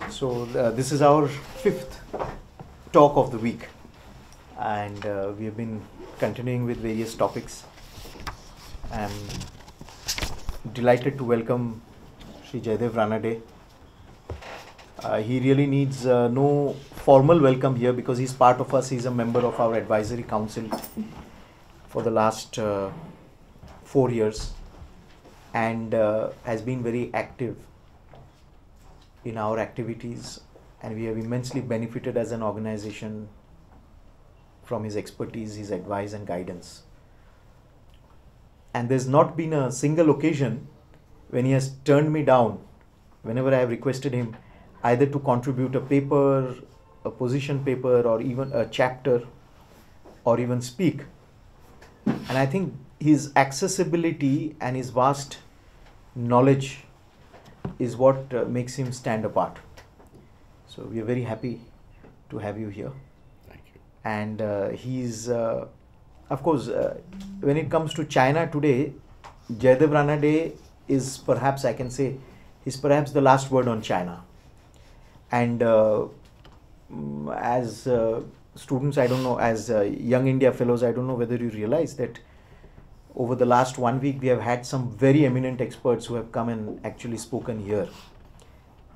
So this is our fifth talk of the week, and we have been continuing with various topics. I'm delighted to welcome Shri Jayadeva Ranade. He really needs no formal welcome here because he's part of us. He's a member of our advisory council for the last 4 years and has been very active in our activities, and we have immensely benefited as an organization from his expertise, his advice and guidance. And there's not been a single occasion when he has turned me down whenever I have requested him either to contribute a paper, a position paper, or even a chapter, or even speak. And I think his accessibility and his vast knowledge is what makes him stand apart. So we are very happy to have you here. Thank you. And he's, of course, when it comes to China today, Jayadeva Ranade is perhaps, I can say, is perhaps the last word on China. And as students, I don't know, as Young India Fellows, I don't know whether you realize that over the last 1 week, we have had some very eminent experts who have come and actually spoken here.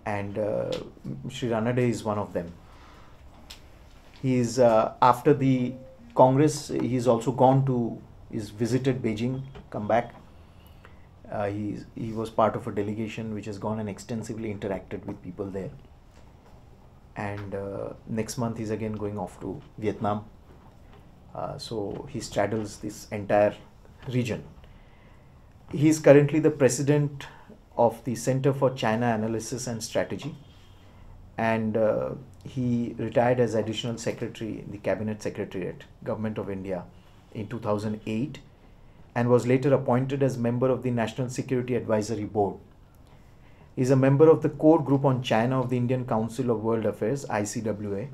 And Shri Ranade is one of them. He is, after the Congress, he's also gone to, he's visited Beijing, come back. He was part of a delegation which has gone and extensively interacted with people there. And next month he's again going off to Vietnam. So he straddles this entire region. He is currently the president of the Center for China Analysis and Strategy, and he retired as additional secretary in the Cabinet Secretariat, Government of India, in 2008, and was later appointed as member of the National Security Advisory Board. He is a member of the core group on China of the Indian Council of World Affairs, ICWA,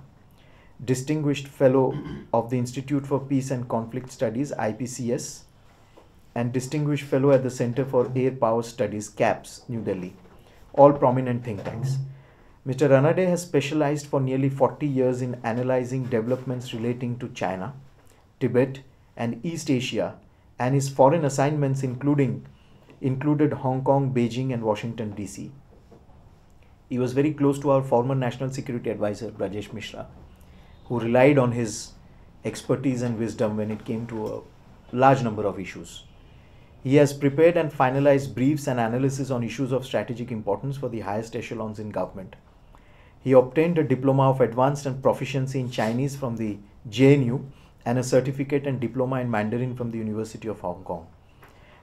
distinguished fellow of the Institute for Peace and Conflict Studies, IPCS, and distinguished fellow at the Center for Air Power Studies, CAPS, New Delhi, all prominent think tanks. Mr. Ranade has specialized for nearly 40 years in analyzing developments relating to China, Tibet, and East Asia, and his foreign assignments included Hong Kong, Beijing, and Washington, D.C. He was very close to our former National Security Advisor, Brajesh Mishra, who relied on his expertise and wisdom when it came to a large number of issues. He has prepared and finalized briefs and analysis on issues of strategic importance for the highest echelons in government. He obtained a diploma of advanced and proficiency in Chinese from the JNU and a certificate and diploma in Mandarin from the University of Hong Kong.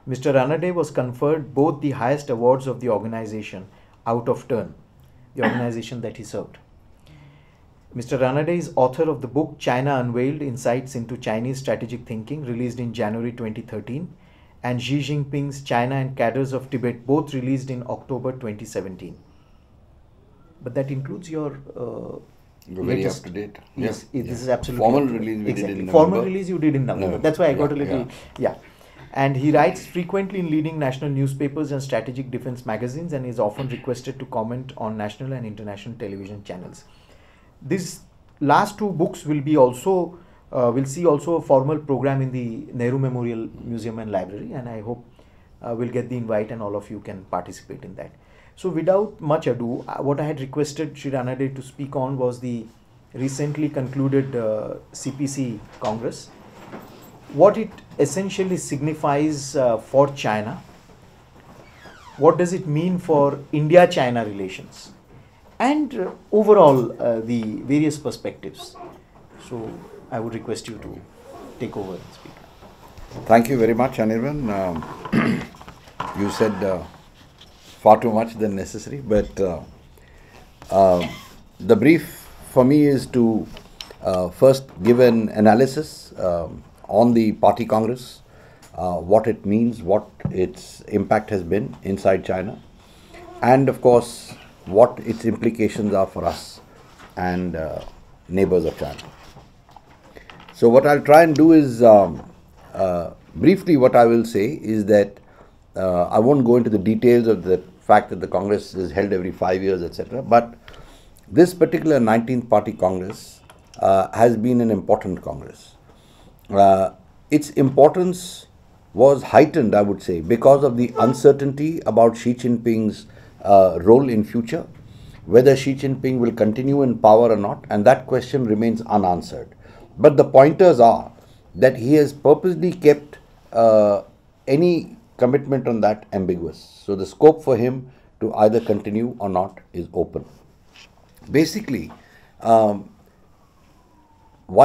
Mr. Ranade was conferred both the highest awards of the organization out of turn, the organization that he served. Mr. Ranade is author of the book China Unveiled, Insights into Chinese Strategic Thinking, released in January 2013, and Xi Jinping's China and Cadres of Tibet, both released in October 2017. But that includes your very up to date. Yes, yeah. This is absolutely formal release we exactly. did in November. Formal release you did in November. That's why I got a little And he writes frequently in leading national newspapers and strategic defense magazines, and is often requested to comment on national and international television channels. These last two books will be also will see also a formal program in the Nehru Memorial Museum and Library, and I hope we'll get the invite and all of you can participate in that. So without much ado, what I had requested Shri Ranade to speak on was the recently concluded CPC Congress, what it essentially signifies for China, what does it mean for India-China relations, and overall the various perspectives. So I would request you to take over and speak. Thank you very much, Anirban. You said far too much than necessary, but the brief for me is to first give an analysis on the party congress, what it means, what its impact has been inside China, and of course what its implications are for us and neighbors of China. So what I'll try and do is, briefly what I will say is that I won't go into the details of the fact that the Congress is held every 5 years, etc. But This particular 19th Party Congress has been an important Congress. Its importance was heightened, I would say, because of the uncertainty about Xi Jinping's role in future, whether Xi Jinping will continue in power or not, and that question remains unanswered. But the pointers are that he has purposely kept any commitment on that ambiguous. So the scope for him to either continue or not is open. Basically, why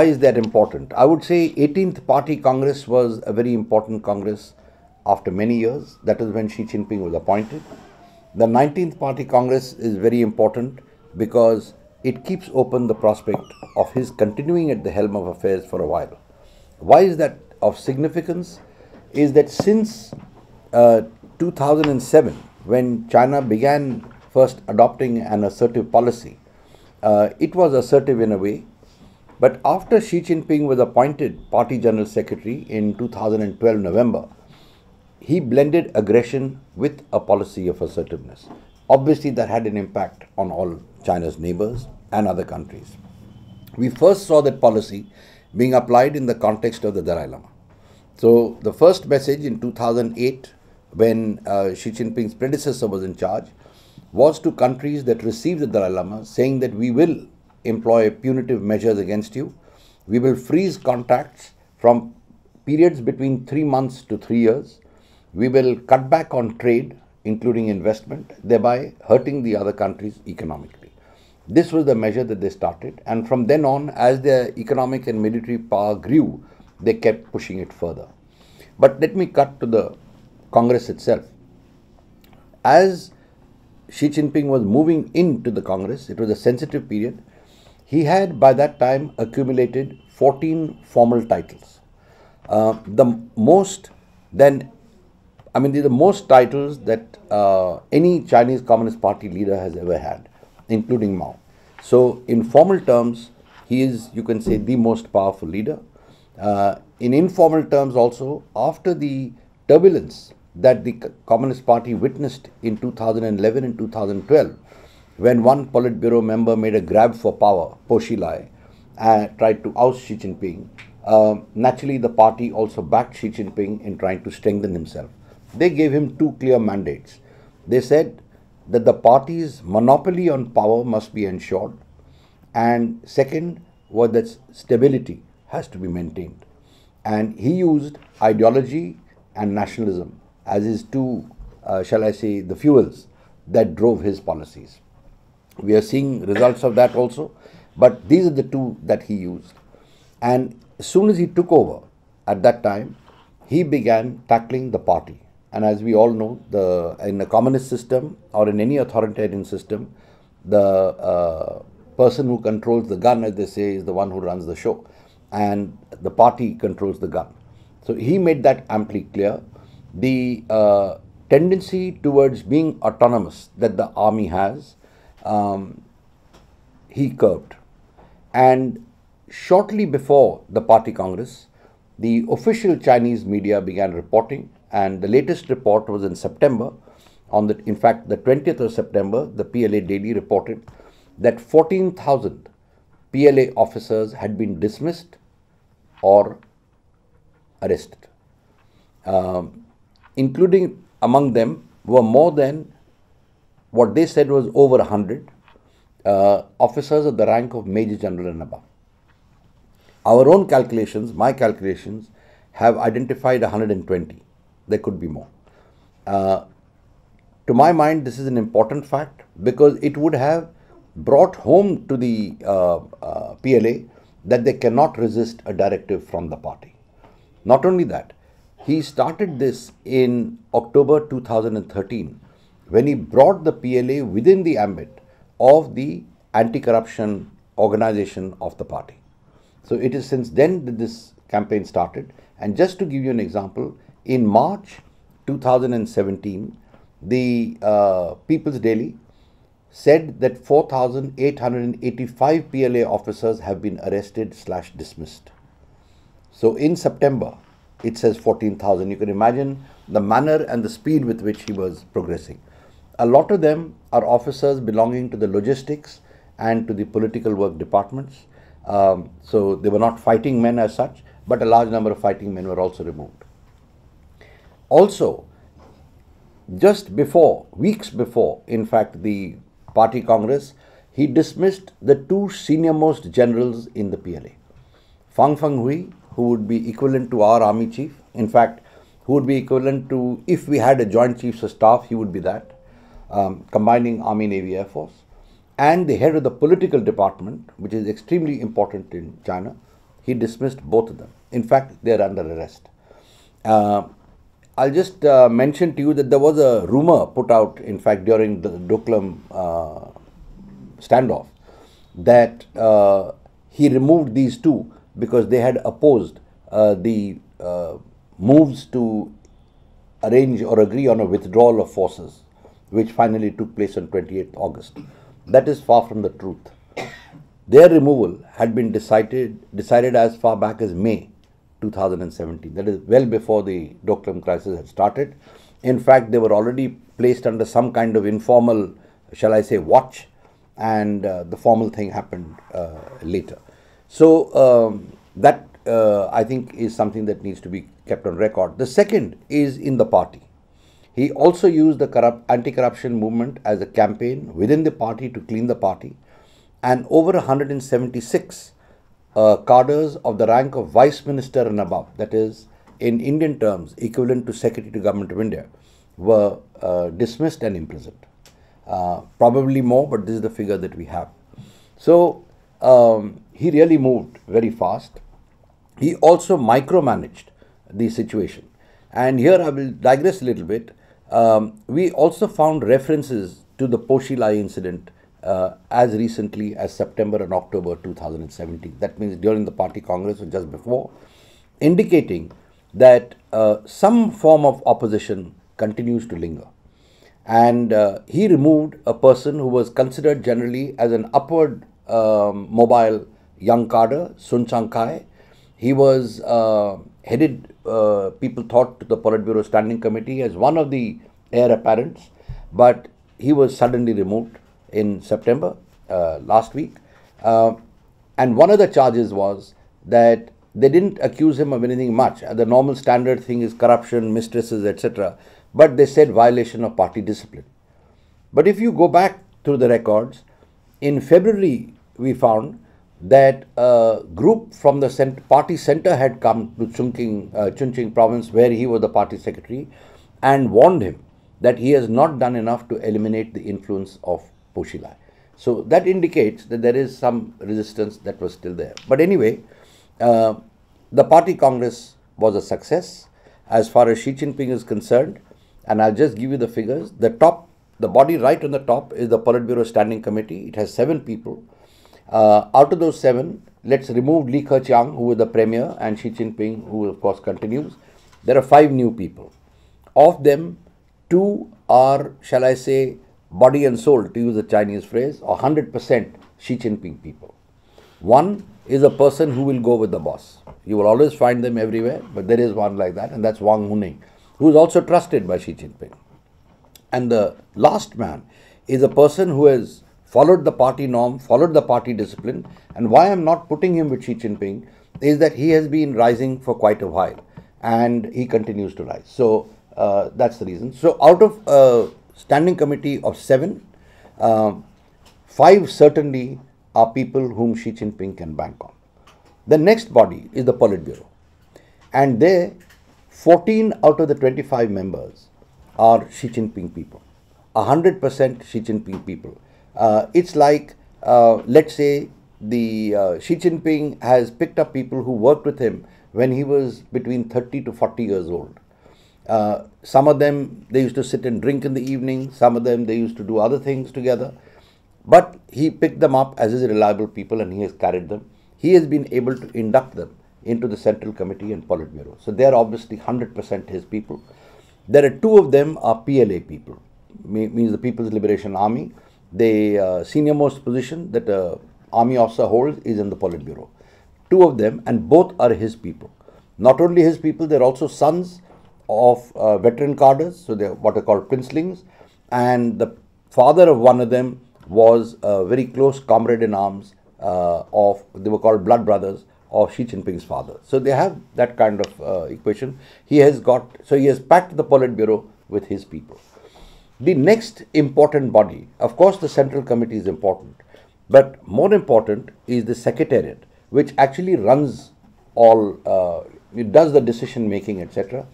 is that important? I would say 18th Party Congress was a very important Congress after many years. That is when Xi Jinping was appointed. The 19th Party Congress is very important because it keeps open the prospect of his continuing at the helm of affairs for a while. Why is that of significance? Is that since 2007, when China began first adopting an assertive policy, it was assertive in a way. But after Xi Jinping was appointed Party General Secretary in 2012 November, he blended aggression with a policy of assertiveness. Obviously, that had an impact on all China's neighbors and other countries. We first saw that policy being applied in the context of the Dalai Lama. So, the first message in 2008, when Xi Jinping's predecessor was in charge, was to countries that received the Dalai Lama, saying that we will employ punitive measures against you. We will freeze contacts from periods between 3 months to 3 years. We will cut back on trade, including investment, thereby hurting the other countries economically. This was the measure that they started, and from then on, as their economic and military power grew, they kept pushing it further. But let me cut to the Congress itself. As Xi Jinping was moving into the Congress, it was a sensitive period. He had by that time accumulated 14 formal titles. The most titles that any Chinese Communist Party leader has ever had, including Mao. So in formal terms, he is, you can say, the most powerful leader. In informal terms also, after the turbulence that the Communist Party witnessed in 2011 and 2012, when one Politburo member made a grab for power, Po Xilai, and tried to oust Xi Jinping, naturally the party also backed Xi Jinping in trying to strengthen himself. They gave him two clear mandates. They said that the party's monopoly on power must be ensured, and second was that stability has to be maintained. And he used ideology and nationalism as his two, the fuels that drove his policies. We are seeing results of that also, but these are the two that he used. And as soon as he took over, at that time, he began tackling the party. And as we all know, in a communist system or in any authoritarian system, the person who controls the gun, as they say, is the one who runs the show. And the party controls the gun. So he made that amply clear. The tendency towards being autonomous that the army has, he curbed. And shortly before the party congress, the official Chinese media began reporting, and the latest report was in September. In fact, the 20th of September, the PLA Daily reported that 14,000 PLA officers had been dismissed or arrested. Including among them were more than what they said was over 100 officers of the rank of Major General and above. Our own calculations, my calculations, have identified 120. There could be more. To my mind, this is an important fact because it would have brought home to the PLA that they cannot resist a directive from the party. Not only that, he started this in October 2013 when he brought the PLA within the ambit of the anti-corruption organization of the party. So it is since then that this campaign started. And just to give you an example, in March 2017, the People's Daily said that 4,885 PLA officers have been arrested/dismissed. So in September, it says 14,000. You can imagine the manner and the speed with which he was progressing. A lot of them are officers belonging to the logistics and to the political work departments. So they were not fighting men as such, but a large number of fighting men were also removed. Also, just before, weeks before, in fact, the party congress, he dismissed the two senior-most generals in the PLA. Fang Fenghui, who would be equivalent to our army chief, in fact, who would be equivalent to, if we had a joint chiefs of staff, he would be that, combining Army, Navy, Air Force, and the head of the political department, which is extremely important in China. He dismissed both of them. In fact, they are under arrest. I'll just mention to you that there was a rumor put out, in fact, during the Doklam standoff, that he removed these two because they had opposed the moves to arrange or agree on a withdrawal of forces, which finally took place on 28th August. That is far from the truth. Their removal had been decided as far back as May 2017. That is well before the Doklam crisis had started. In fact, they were already placed under some kind of informal, shall I say, watch, and the formal thing happened later. So that I think is something that needs to be kept on record. The second is in the party. He also used the anti-corruption movement as a campaign within the party to clean the party, and over 176 cadres of the rank of Vice Minister and above, that is, in Indian terms, equivalent to Secretary to Government of India, were dismissed and imprisoned. Probably more, but this is the figure that we have. So he really moved very fast. He also micromanaged the situation. And here I will digress a little bit. We also found references to the Poshilai incident as recently as September and October 2017. That means during the party congress or just before, indicating that some form of opposition continues to linger. And he removed a person who was considered generally as an upward mobile young cadre, Sun Chang Kai. He was headed, people thought, to the Politburo Standing Committee as one of the heir apparents, but he was suddenly removed in September last week. And one of the charges was that they didn't accuse him of anything much. The normal standard thing is corruption, mistresses, etc. But they said violation of party discipline. But if you go back through the records, in February we found that a group from the party center had come to Chongqing province, where he was the party secretary, and warned him that he has not done enough to eliminate the influence of Poshilai. So that indicates that there is some resistance that was still there. But anyway, the party congress was a success as far as Xi Jinping is concerned. And I'll just give you the figures. The body right on the top is the Politburo Standing Committee. It has 7 people. Out of those 7, let's remove Li Keqiang, who is the premier, and Xi Jinping, who of course continues. There are 5 new people. Of them, 2 are, shall I say, body and soul, to use a Chinese phrase, or 100% Xi Jinping people. One is a person who will go with the boss. You will always find them everywhere, but there is one like that, and that's Wang Huning, who is also trusted by Xi Jinping. And the last man is a person who has followed the party norm, followed the party discipline. And why I'm not putting him with Xi Jinping is that he has been rising for quite a while, and he continues to rise. So that's the reason. So out of a standing committee of 7, 5 certainly are people whom Xi Jinping can bank on. The next body is the Politburo, and there 14 out of the 25 members are Xi Jinping people, 100% Xi Jinping people. It's like, let's say, Xi Jinping has picked up people who worked with him when he was between 30 to 40 years old. Some of them, they used to sit and drink in the evening. Some of them, they used to do other things together. But he picked them up as his reliable people, and he has carried them. He has been able to induct them into the Central Committee and Politburo. So they are obviously 100% his people. There are 2 of them are PLA people, means the People's Liberation Army. The senior most position that an army officer holds is in the Politburo. 2 of them, and both are his people. Not only his people, they are also sons of veteran cadres, so they are what are called princelings, and the father of one of them was a very close comrade in arms they were called blood brothers of Xi Jinping's father. So they have that kind of equation. He has packed the Politburo with his people. The next important body, of course the Central Committee is important, but more important is the Secretariat, which actually runs it does the decision making, etc.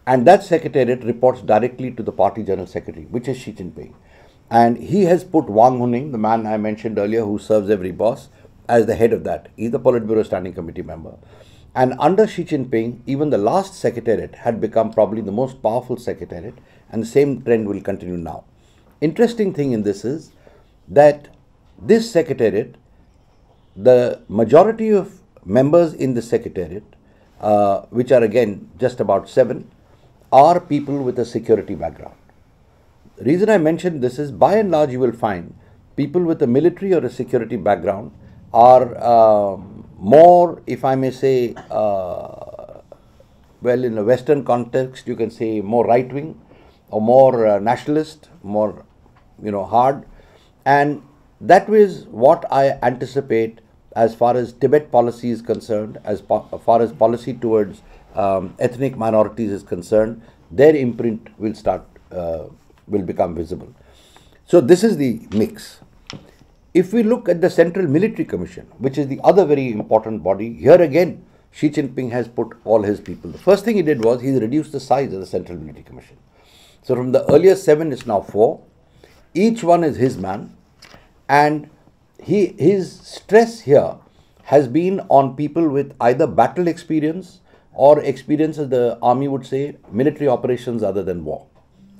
And that Secretariat reports directly to the Party General Secretary, which is Xi Jinping. And he has put Wang Huning, the man I mentioned earlier who serves every boss, as the head of that. He's the Politburo Standing Committee member. And under Xi Jinping, even the last Secretariat had become probably the most powerful Secretariat, and the same trend will continue now. Interesting thing in this is that this Secretariat, the majority of members in the Secretariat, which are again just about 7, are people with a security background. The reason I mention this is, by and large, you will find people with a military or a security background are more, if I may say, well, in a Western context, you can say more right-wing or more nationalist, more, hard. And that is what I anticipate as far as Tibet policy is concerned, as far as policy towards ethnic minorities is concerned. Their imprint will become visible. So this is the mix. If we look at the Central Military Commission, which is the other very important body, here again Xi Jinping has put all his people. The first thing he did was he reduced the size of the Central Military Commission. So from the earlier 7, it's now 4. Each one is his man, and his stress here has been on people with either battle experience or experience, as the army would say, military operations other than war,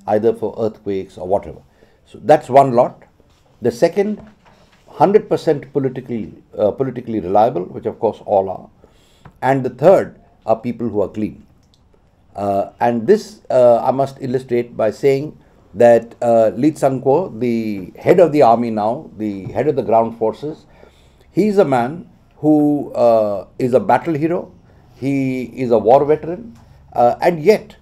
either for earthquakes or whatever. So that's one lot. The second, 100% politically reliable, which of course all are. And the third are people who are clean. And this I must illustrate by saying that Li Tsangpo, the head of the army now, the head of the ground forces, he's a man who is a battle hero. He is a war veteran, and yet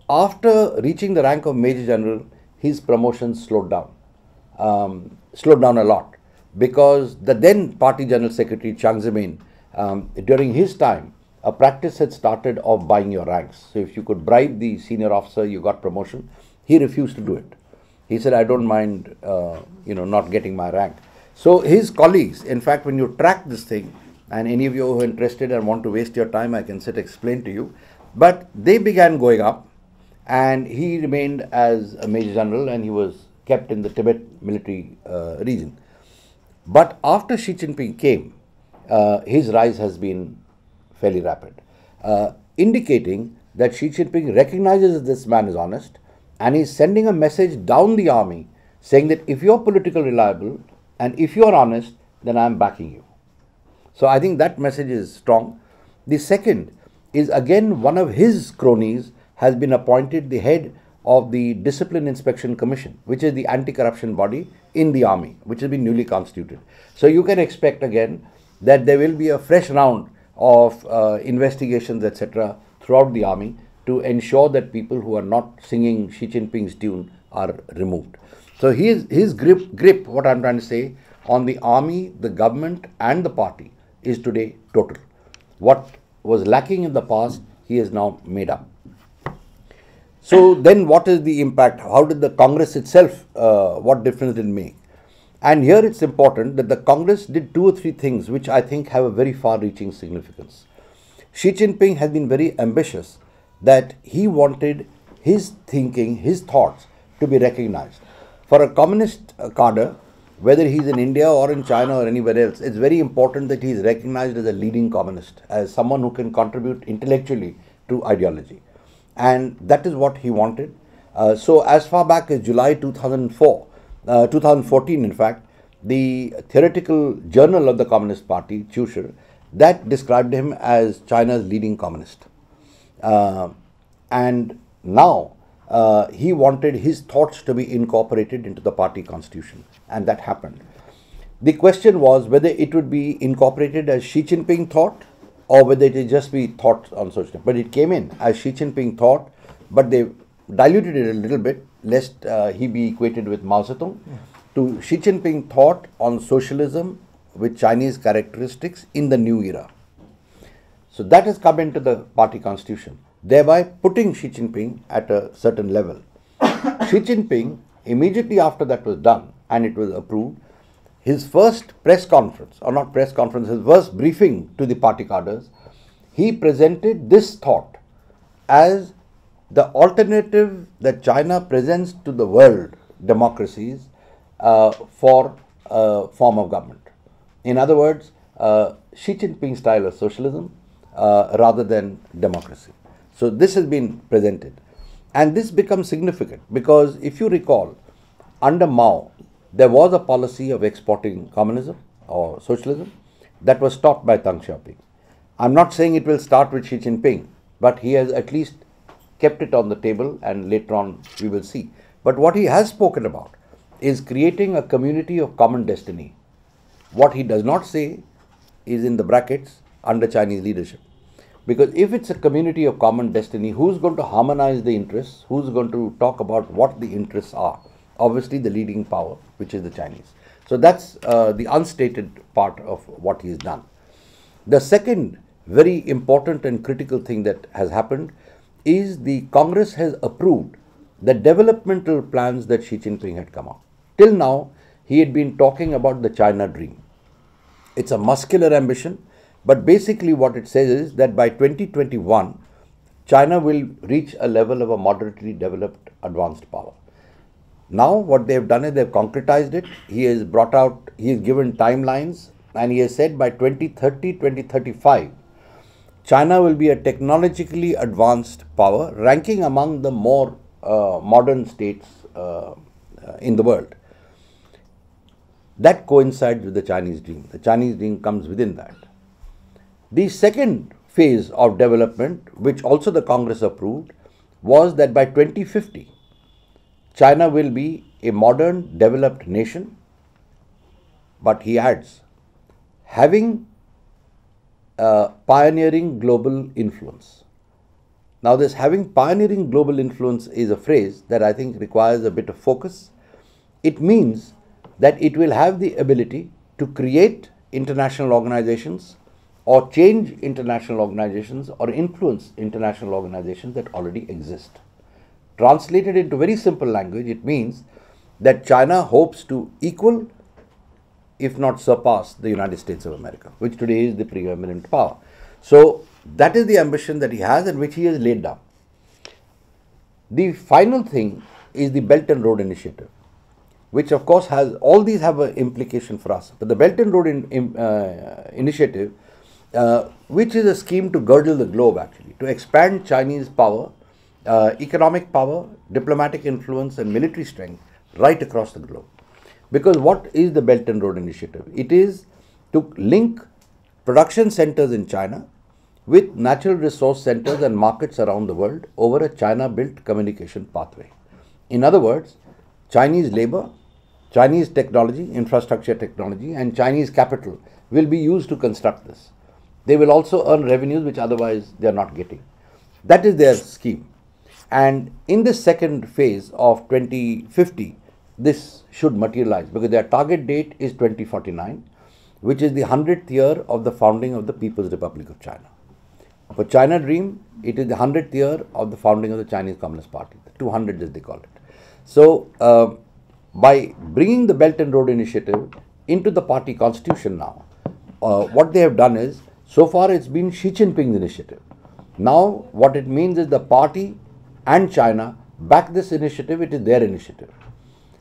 after reaching the rank of Major General, his promotion slowed down a lot, because the then Party General Secretary Chiang Zemin, during his time, a practice had started of buying your ranks. So if you could bribe the senior officer, you got promotion. He refused to do it. He said, I don't mind, not getting my rank. So his colleagues, in fact, when you track this thing, and any of you who are interested and want to waste your time, I can explain to you. But they began going up, and he remained as a Major General, and he was kept in the Tibet military region. But after Xi Jinping came, his rise has been fairly rapid, indicating that Xi Jinping recognizes that this man is honest, and he's sending a message down the army saying that if you're politically reliable and if you're honest, then I'm backing you. So I think that message is strong. The second is, again, one of his cronies has been appointed the head of the Discipline Inspection Commission, which is the anti-corruption body in the army, which has been newly constituted. So you can expect again that there will be a fresh round of investigations, etc., throughout the army to ensure that people who are not singing Xi Jinping's tune are removed. So his grip, what I'm trying to say, on the army, the government and the party is today total. What was lacking in the past, he has now made up. So then what is the impact? How did the Congress itself, what difference did it make? And here it's important that the Congress did 2 or 3 things which I think have a very far-reaching significance. Xi Jinping has been very ambitious that he wanted his thinking, his thoughts to be recognized. For a communist cadre, whether he's in India or in China or anywhere else, it's very important that he is recognized as a leading communist, as someone who can contribute intellectually to ideology. And that is what he wanted. So as far back as July 2014, in fact, the theoretical journal of the Communist Party, Chusher, that described him as China's leading communist. And now he wanted his thoughts to be incorporated into the party constitution, and that happened. The question was whether it would be incorporated as Xi Jinping thought, or whether it would just be thought on social. But it came in as Xi Jinping thought, but they diluted it a little bit, lest he be equated with Mao Zedong. to Xi Jinping thought on socialism with Chinese characteristics in the new era. So that has come into the party constitution, thereby putting Xi Jinping at a certain level. Xi Jinping, immediately after that was done and it was approved, his first press conference, or not press conference, his first briefing to the party cadres, he presented this thought as the alternative that China presents to the world democracies for a form of government. In other words, Xi Jinping style of socialism rather than democracy. So this has been presented. And this becomes significant because if you recall, under Mao, there was a policy of exporting communism or socialism that was stopped by Deng Xiaoping. I'm not saying it will start with Xi Jinping, but he has at least kept it on the table and later on we will see. But what he has spoken about is creating a community of common destiny. What he does not say is in the brackets under Chinese leadership. Because if it's a community of common destiny, who's going to harmonize the interests? Who's going to talk about what the interests are? Obviously the leading power, which is the Chinese. So that's the unstated part of what he's done. The second very important and critical thing that has happened is the Congress has approved the developmental plans that Xi Jinping had come out. Till now, he had been talking about the China dream. It's a muscular ambition, but basically what it says is that by 2021, China will reach a level of a moderately developed advanced power. Now what they've done is they've concretized it. He has given timelines and he has said by 2030, 2035, China will be a technologically advanced power, ranking among the more modern states in the world. That coincides with the Chinese dream. The Chinese dream comes within that. The second phase of development, which also the Congress approved, was that by 2050, China will be a modern, developed nation, but he adds, having pioneering global influence. Now this having pioneering global influence is a phrase that I think requires a bit of focus. It means that it will have the ability to create international organizations or change international organizations or influence international organizations that already exist. Translated into very simple language, it means that China hopes to equal, if not surpass, the United States of America, which today is the preeminent power. So that is the ambition that he has and which he has laid down. The final thing is the Belt and Road Initiative, which of course has, all these have an implication for us. But the Belt and Road Initiative, which is a scheme to girdle the globe actually, to expand Chinese power, economic power, diplomatic influence and military strength right across the globe. Because what is the Belt and Road Initiative? It is to link production centers in China with natural resource centers and markets around the world over a China-built communication pathway. In other words, Chinese labor, Chinese technology, infrastructure technology and Chinese capital will be used to construct this. They will also earn revenues which otherwise they are not getting. That is their scheme. And in this second phase of 2050, this should materialize because their target date is 2049, which is the 100th year of the founding of the People's Republic of China. For China Dream, it is the 100th year of the founding of the Chinese Communist Party, the 200 as they call it. So, by bringing the Belt and Road Initiative into the party constitution now, what they have done is, so far it's been Xi Jinping's initiative. Now, what it means is the party and China back this initiative, it is their initiative.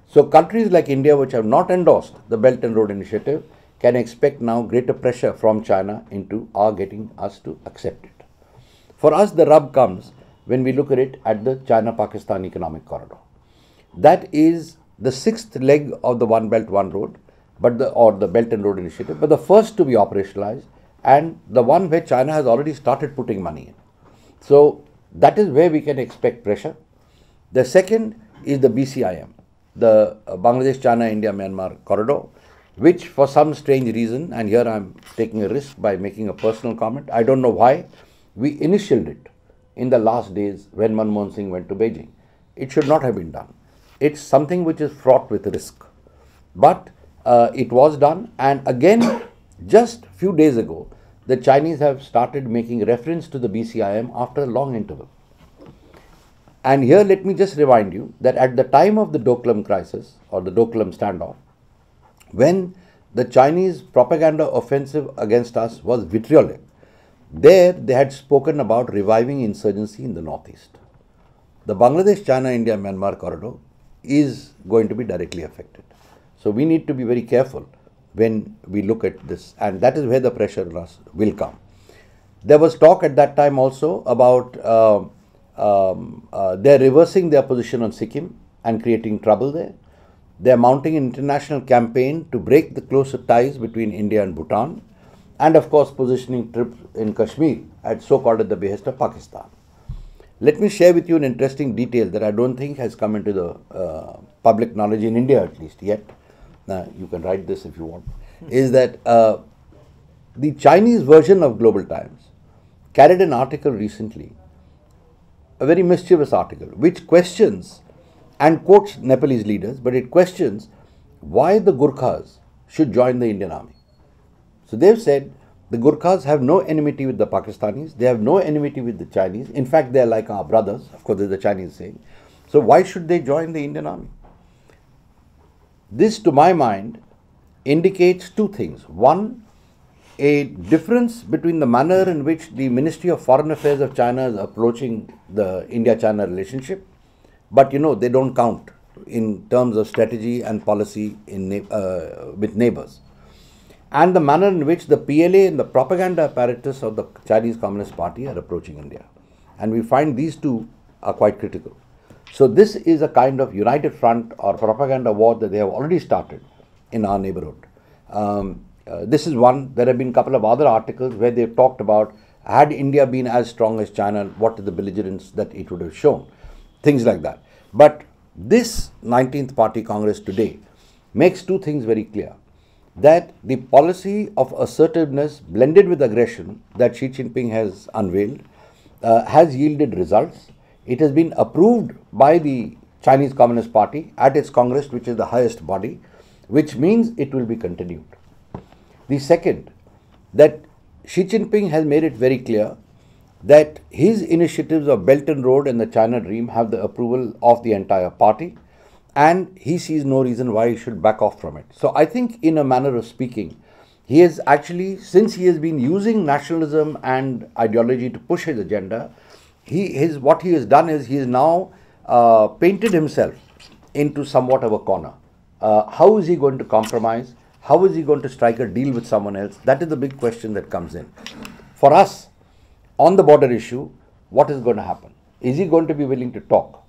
So countries like India, which have not endorsed the Belt and Road Initiative, can expect now greater pressure from China into getting us to accept it. For us, the rub comes when we look at it at the China-Pakistan Economic Corridor. That is the sixth leg of the One Belt, One Road, or the Belt and Road Initiative, but the first to be operationalized and the one where China has already started putting money in. So that is where we can expect pressure. The second is the BCIM, the Bangladesh, China, India, Myanmar corridor, which for some strange reason, and here I am taking a risk by making a personal comment, I don't know why, we initialed it in the last days when Manmohan Singh went to Beijing. It should not have been done. It's something which is fraught with risk. But it was done, and again, just few days ago, the Chinese have started making reference to the BCIM after a long interval. And here let me just remind you that at the time of the Doklam crisis or the Doklam standoff, when the Chinese propaganda offensive against us was vitriolic, there they had spoken about reviving insurgency in the northeast. The Bangladesh, China, India, Myanmar corridor is going to be directly affected. So we need to be very careful when we look at this, and that is where the pressure on us will come. There was talk at that time also about they're reversing their position on Sikkim and creating trouble there. They're mounting an international campaign to break the closer ties between India and Bhutan, and of course positioning troops in Kashmir at so-called at the behest of Pakistan. Let me share with you an interesting detail that I don't think has come into the public knowledge in India at least yet. You can write this if you want. Is that the Chinese version of Global Times carried an article recently, a very mischievous article, which questions and quotes Nepalese leaders, but it questions why the Gurkhas should join the Indian army. So they've said the Gurkhas have no enmity with the Pakistanis, they have no enmity with the Chinese. In fact, they are like our brothers, of course, the Chinese saying. So why should they join the Indian army? This, to my mind, indicates two things. One, a difference between the manner in which the Ministry of Foreign Affairs of China is approaching the India-China relationship, but you know, they don't count in terms of strategy and policy with neighbors. And the manner in which the PLA and the propaganda apparatus of the Chinese Communist Party are approaching India. And we find these two are quite critical. So this is a kind of united front or propaganda war that they have already started in our neighborhood. This is one. There have been a couple of other articles where they've talked about, had India been as strong as China, what is the belligerence that it would have shown? Things like that. But this 19th Party Congress today makes two things very clear. That the policy of assertiveness blended with aggression that Xi Jinping has unveiled has yielded results. It has been approved by the Chinese Communist Party at its Congress, which is the highest body, which means it will be continued. The second, that Xi Jinping has made it very clear that his initiatives of Belt and Road and the China Dream have the approval of the entire party, and he sees no reason why he should back off from it. So I think, in a manner of speaking, he has actually, since he has been using nationalism and ideology to push his agenda, what he has done is he has now painted himself into somewhat of a corner. How is he going to compromise? How is he going to strike a deal with someone else? That is the big question that comes in. For us, on the border issue, what is going to happen? Is he going to be willing to talk?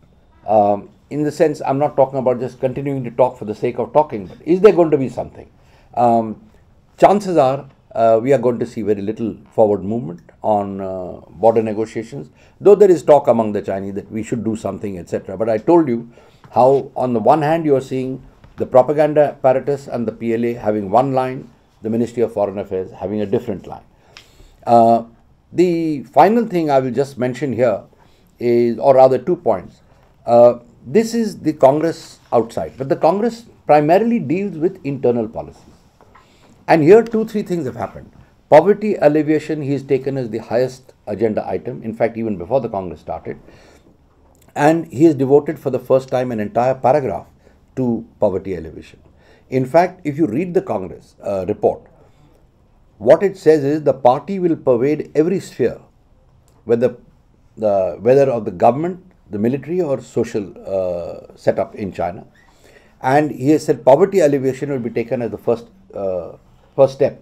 In the sense, I'm not talking about just continuing to talk for the sake of talking, but is there going to be something? Chances are we are going to see very little forward movement on border negotiations, though there is talk among the Chinese that we should do something, etc. But I told you how, on the one hand, you are seeing the propaganda apparatus and the PLA having one line, the Ministry of Foreign Affairs having a different line. The final thing I will just mention here is, or rather 2 points. This is the Congress outside, but the Congress primarily deals with internal policies. And here 2-3 things have happened. Poverty alleviation he has taken as the highest agenda item, in fact even before the Congress started. And he has devoted for the first time an entire paragraph to poverty alleviation. In fact, if you read the Congress report, what it says is the party will pervade every sphere, whether of the government, the military or social setup in China. And he has said poverty alleviation will be taken as the first step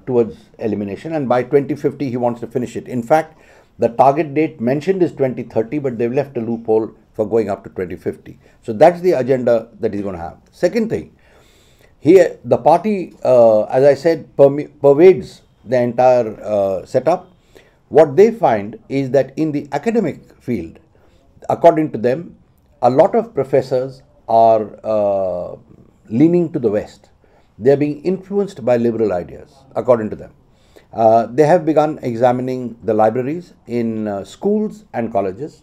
towards elimination, and by 2050 he wants to finish it. In fact, the target date mentioned is 2030, but they've left a loophole for going up to 2050. So that's the agenda that he's going to have. Second thing, here the party, as I said, pervades the entire setup. What they find is that in the academic field, according to them, a lot of professors are leaning to the West. They are being influenced by liberal ideas, according to them. They have begun examining the libraries in schools and colleges,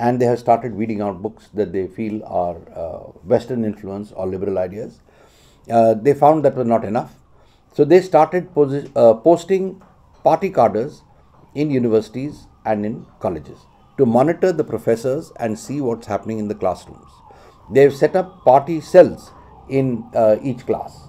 and they have started weeding out books that they feel are Western influence or liberal ideas. they found that was not enough. So they started posting party cadres in universities and in colleges to monitor the professors and see what's happening in the classrooms. They've set up party cells in each class.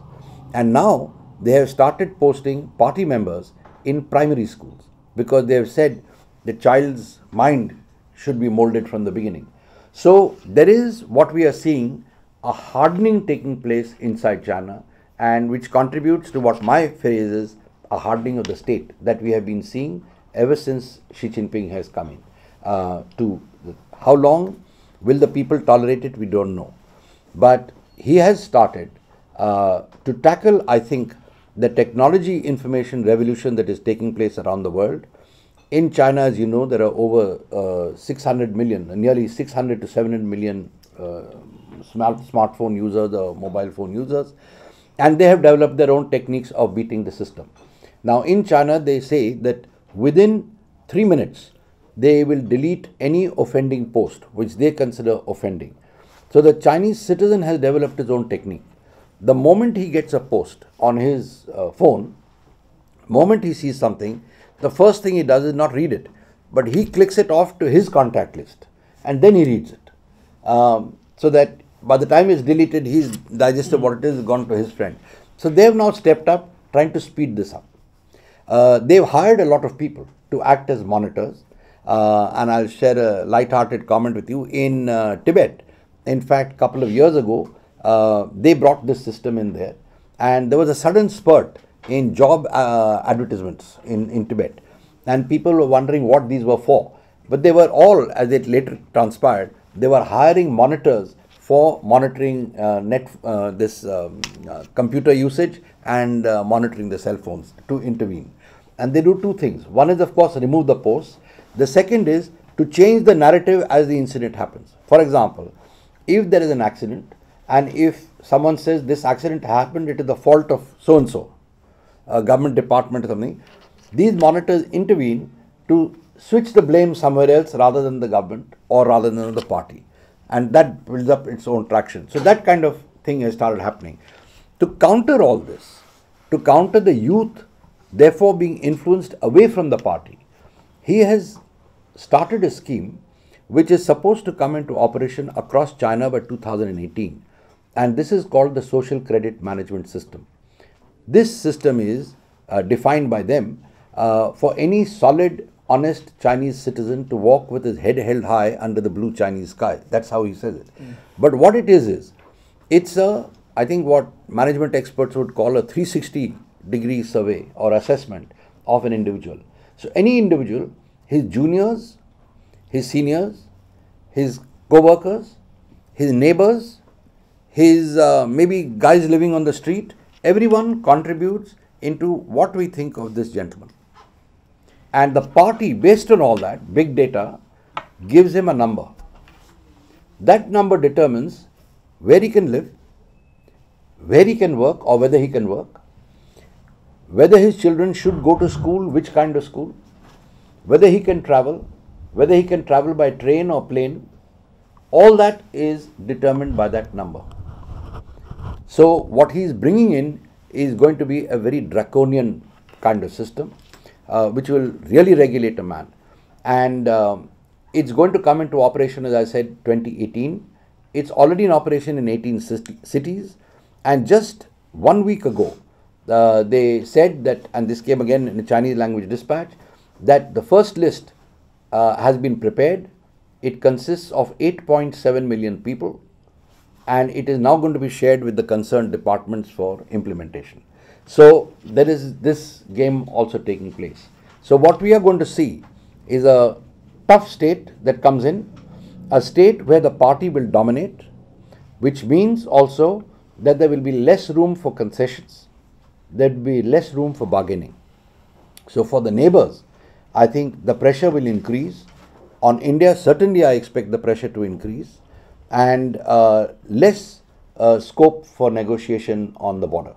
And now they have started posting party members in primary schools because they have said the child's mind should be molded from the beginning. So there is what we are seeing, a hardening taking place inside China, and which contributes to what my phrase is, a hardening of the state that we have been seeing ever since Xi Jinping has come in. How long will the people tolerate it? We don't know. But he has started to tackle, I think, the technology information revolution that is taking place around the world. In China, as you know, there are over 600 million, nearly 600 to 700 million smartphone users or mobile phone users, and they have developed their own techniques of beating the system. Now, in China, they say that within 3 minutes, they will delete any offending post, which they consider offending. So the Chinese citizen has developed his own technique. The moment he gets a post on his phone, moment he sees something, the first thing he does is not read it, but he clicks it off to his contact list and then he reads it. So that by the time it's deleted, he's digested what it is, gone to his friend. So they have now stepped up trying to speed this up. They've hired a lot of people to act as monitors, and I'll share a light-hearted comment with you. In Tibet, in fact, a couple of years ago, they brought this system in there, and there was a sudden spurt in job advertisements in Tibet, and people were wondering what these were for. But they were all, as it later transpired, they were hiring monitors for monitoring computer usage and monitoring the cell phones to intervene. And they do two things. One is, of course, remove the posts. The second is to change the narrative as the incident happens. For example, if there is an accident and if someone says this accident happened, it is the fault of so-and-so, a government department or something, these monitors intervene to switch the blame somewhere else rather than the government or rather than the party. And that builds up its own traction. So that kind of thing has started happening. To counter all this, to counter the youth therefore being influenced away from the party, he has started a scheme which is supposed to come into operation across China by 2018. And this is called the Social Credit Management System. This system is defined by them for any solid, honest Chinese citizen to walk with his head held high under the blue Chinese sky. That's how he says it. But what it is it's I think what management experts would call a 360-degree survey or assessment of an individual. So any individual, his juniors, his seniors, his co-workers, his neighbors, his maybe guys living on the street, everyone contributes into what we think of this gentleman. And the party, based on all that, big data, gives him a number. That number determines where he can live, where he can work or whether he can work, whether his children should go to school, which kind of school, whether he can travel by train or plane. All that is determined by that number. So what he is bringing in is going to be a very draconian kind of system, which will really regulate a man. And it's going to come into operation, as I said, 2018. It's already in operation in 18 cities. And just 1 week ago, they said that, and this came again in a Chinese language dispatch, that the first list has been prepared. It consists of 8.7 million people, and it is now going to be shared with the concerned departments for implementation. So there is this game also taking place. So what we are going to see is a tough state that comes in, a state where the party will dominate, which means also that there will be less room for concessions, there will be less room for bargaining. So for the neighbors, I think the pressure will increase. On India, certainly I expect the pressure to increase, and less scope for negotiation on the border.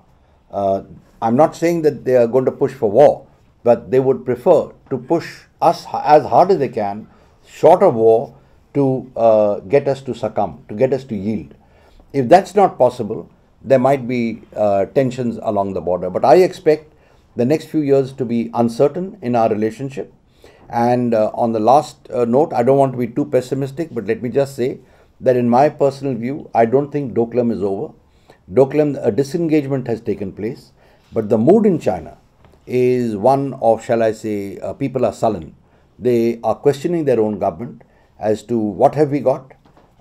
I'm not saying that they are going to push for war, but they would prefer to push us as hard as they can, short of war, to get us to succumb, to get us to yield. If that's not possible, there might be tensions along the border. But I expect the next few years to be uncertain in our relationship. And on the last note, I don't want to be too pessimistic, but let me just say that in my personal view, I don't think Doklam is over. Doklam, a disengagement has taken place, but the mood in China is one of, shall I say, people are sullen. They are questioning their own government as to what have we got,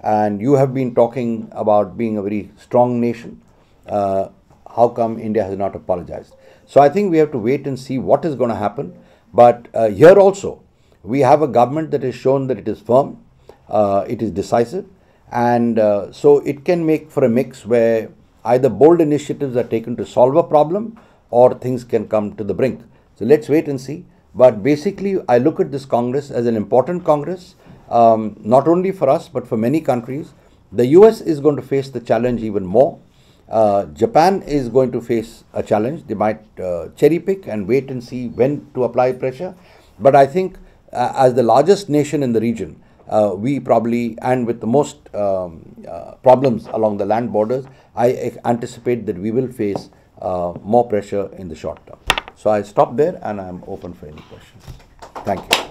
and you have been talking about being a very strong nation. How come India has not apologized? So I think we have to wait and see what is going to happen. But here also, we have a government that has shown that it is firm, it is decisive, and so it can make for a mix where either bold initiatives are taken to solve a problem or things can come to the brink. So let's wait and see. But basically, I look at this Congress as an important Congress, not only for us, but for many countries. The US is going to face the challenge even more. Japan is going to face a challenge. They might cherry pick and wait and see when to apply pressure. But I think as the largest nation in the region, we probably, and with the most problems along the land borders, I anticipate that we will face more pressure in the short term. So I stop there and I'm open for any questions. Thank you.